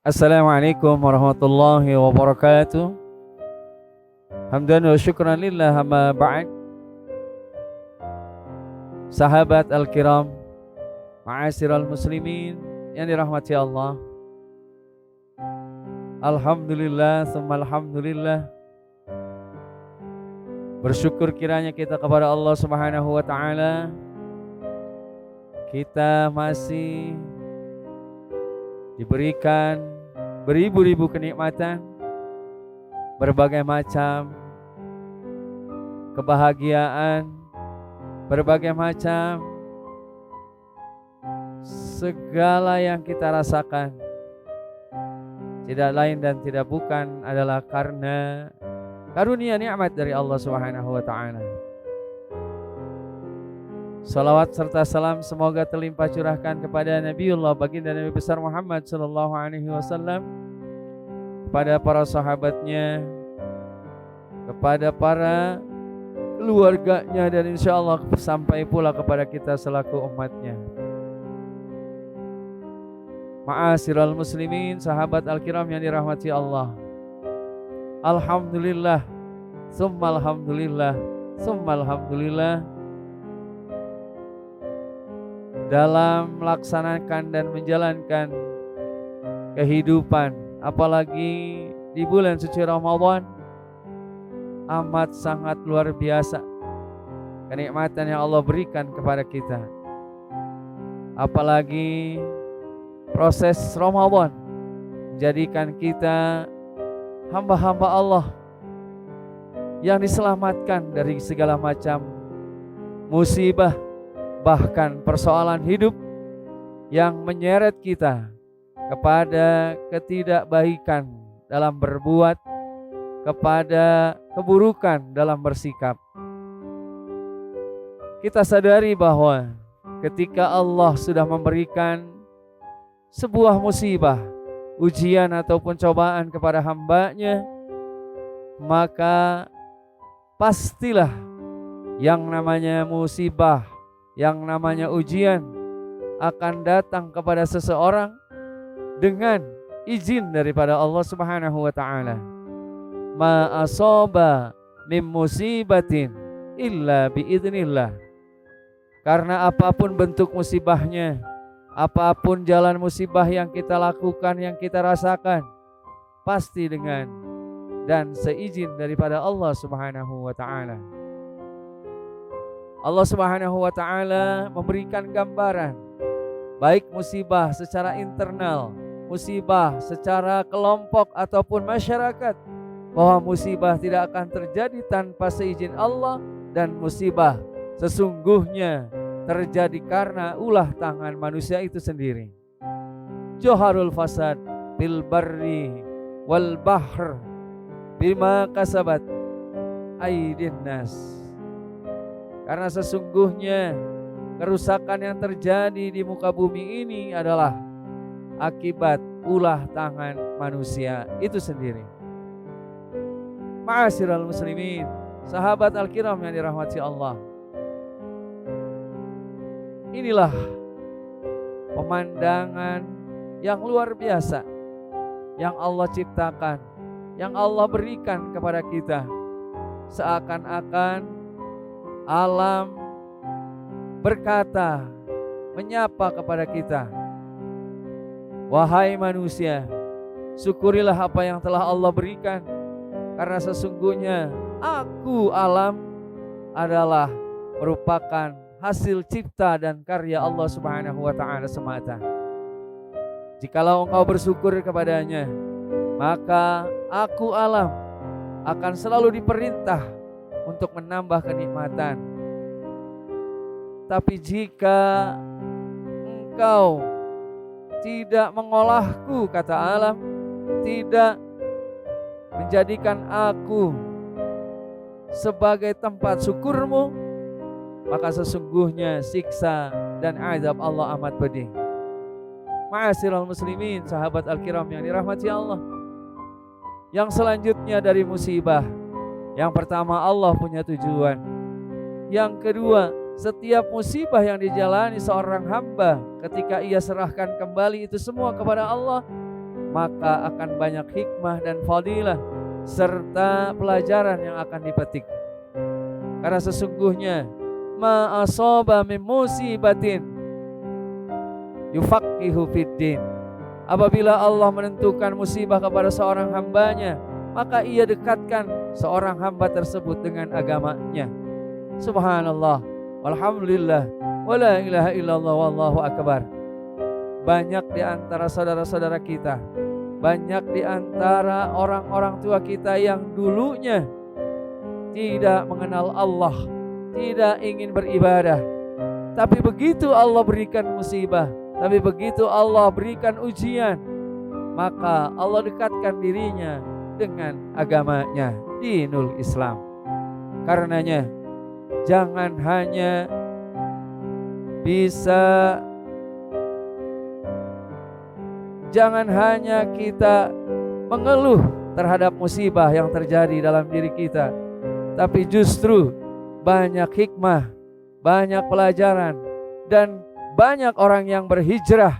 Assalamualaikum warahmatullahi wabarakatuh. Hamdan wa syukran lillah amma ba'd. Sahabat al-kiram, ma'asyiral muslimin yang dirahmati Allah. Alhamdulillah, summa alhamdulillah. Bersyukur kiranya kita kepada Allah Subhanahu wa taala. Kita masih diberikan beribu-ribu kenikmatan, berbagai macam kebahagiaan, berbagai macam segala yang kita rasakan tidak lain dan tidak bukan adalah karena karunia nikmat dari Allah Subhanahu wa taala. Salawat serta salam semoga terlimpah curahkan kepada Nabiullah baginda Nabi besar Muhammad sallallahu alaihi wasallam, kepada para sahabatnya, kepada para keluarganya, dan insyaallah sampai pula kepada kita selaku umatnya. Ma'asyiral muslimin, sahabat al-kiram yang dirahmati Allah. Alhamdulillah, summa alhamdulillah, summa alhamdulillah, dalam melaksanakan dan menjalankan kehidupan, apalagi di bulan suci Ramadan, amat sangat luar biasa kenikmatan yang Allah berikan kepada kita. Apalagi proses Ramadan menjadikan kita hamba-hamba Allah yang diselamatkan dari segala macam musibah, bahkan persoalan hidup yang menyeret kita kepada ketidakbaikan dalam berbuat, kepada keburukan dalam bersikap. Kita sadari bahwa ketika Allah sudah memberikan sebuah musibah, ujian ataupun cobaan kepada hambanya, maka pastilah yang namanya musibah, yang namanya ujian akan datang kepada seseorang dengan izin daripada Allah Subhanahu wa taala. Ma asaba mim musibatin illa biidznillah. Karena apapun bentuk musibahnya, apapun jalan musibah yang kita lakukan, yang kita rasakan, pasti dengan dan seizin daripada Allah Subhanahu wa taala. Allah Subhanahu wa taala memberikan gambaran baik musibah secara internal, musibah secara kelompok ataupun masyarakat, bahwa musibah tidak akan terjadi tanpa seizin Allah, dan musibah sesungguhnya terjadi karena ulah tangan manusia itu sendiri. Joharul fasad bil barri wal bahr bima kasabat aydin nas. Karena sesungguhnya kerusakan yang terjadi di muka bumi ini adalah akibat ulah tangan manusia itu sendiri. Ma'asyiral muslimin, sahabat al-kiram yang dirahmati Allah. Inilah pemandangan yang luar biasa yang Allah ciptakan, yang Allah berikan kepada kita. Seakan-akan alam berkata, menyapa kepada kita, wahai manusia, syukurilah apa yang telah Allah berikan, karena sesungguhnya aku alam adalah merupakan hasil cipta dan karya Allah Subhanahu wa taala semata. Jikalau engkau bersyukur kepadanya, maka aku alam akan selalu diperintah untuk menambah kenikmatan. Tapi jika engkau tidak mengolahku, kata alam, tidak menjadikan aku sebagai tempat syukurmu, maka sesungguhnya siksa dan azab Allah amat pedih. Ma'asyiral muslimin, sahabat al-kiram yang dirahmati Allah. Yang selanjutnya dari musibah, yang pertama Allah punya tujuan. Yang kedua, setiap musibah yang dijalani seorang hamba ketika ia serahkan kembali itu semua kepada Allah, maka akan banyak hikmah dan fadilah serta pelajaran yang akan dipetik. Karena sesungguhnya ma asaba min musibatin yufaqihu fiddin. Apabila Allah menentukan musibah kepada seorang hambanya, maka ia dekatkan seorang hamba tersebut dengan agamanya. Subhanallah, walhamdulillah, wala ilaha illallah, wallahu akbar. Banyak di antara saudara-saudara kita, banyak di antara orang-orang tua kita yang dulunya tidak mengenal Allah, tidak ingin beribadah, tapi begitu Allah berikan musibah, tapi begitu Allah berikan ujian, maka Allah dekatkan dirinya dengan agamanya, dinul Islam. Karenanya jangan hanya kita mengeluh terhadap musibah yang terjadi dalam diri kita, tapi justru banyak hikmah, banyak pelajaran, dan banyak orang yang berhijrah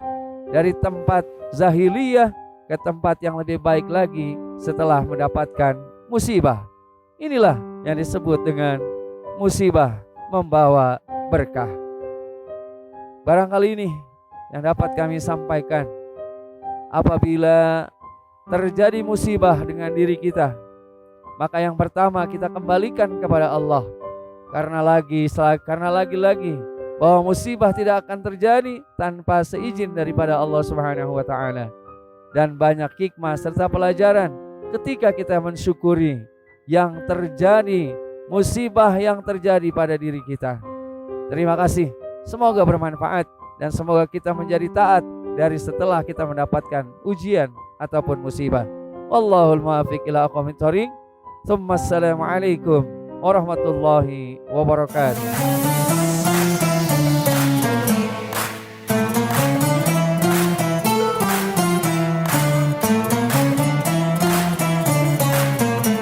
dari tempat zahiliyah ke tempat yang lebih baik lagi setelah mendapatkan musibah. Inilah yang disebut dengan musibah membawa berkah. Barangkali ini yang dapat kami sampaikan. Apabila terjadi musibah dengan diri kita, maka yang pertama kita kembalikan kepada Allah. Karena lagi-lagi bahwa musibah tidak akan terjadi tanpa seizin daripada Allah Subhanahu wa taala. Dan banyak hikmah serta pelajaran ketika kita mensyukuri yang terjadi, musibah yang terjadi pada diri kita. Terima kasih. Semoga bermanfaat dan semoga kita menjadi taat dari setelah kita mendapatkan ujian ataupun musibah. Wallahul muwaffiq ila aqwamit thoriq. Assalamualaikum warahmatullahi wabarakatuh.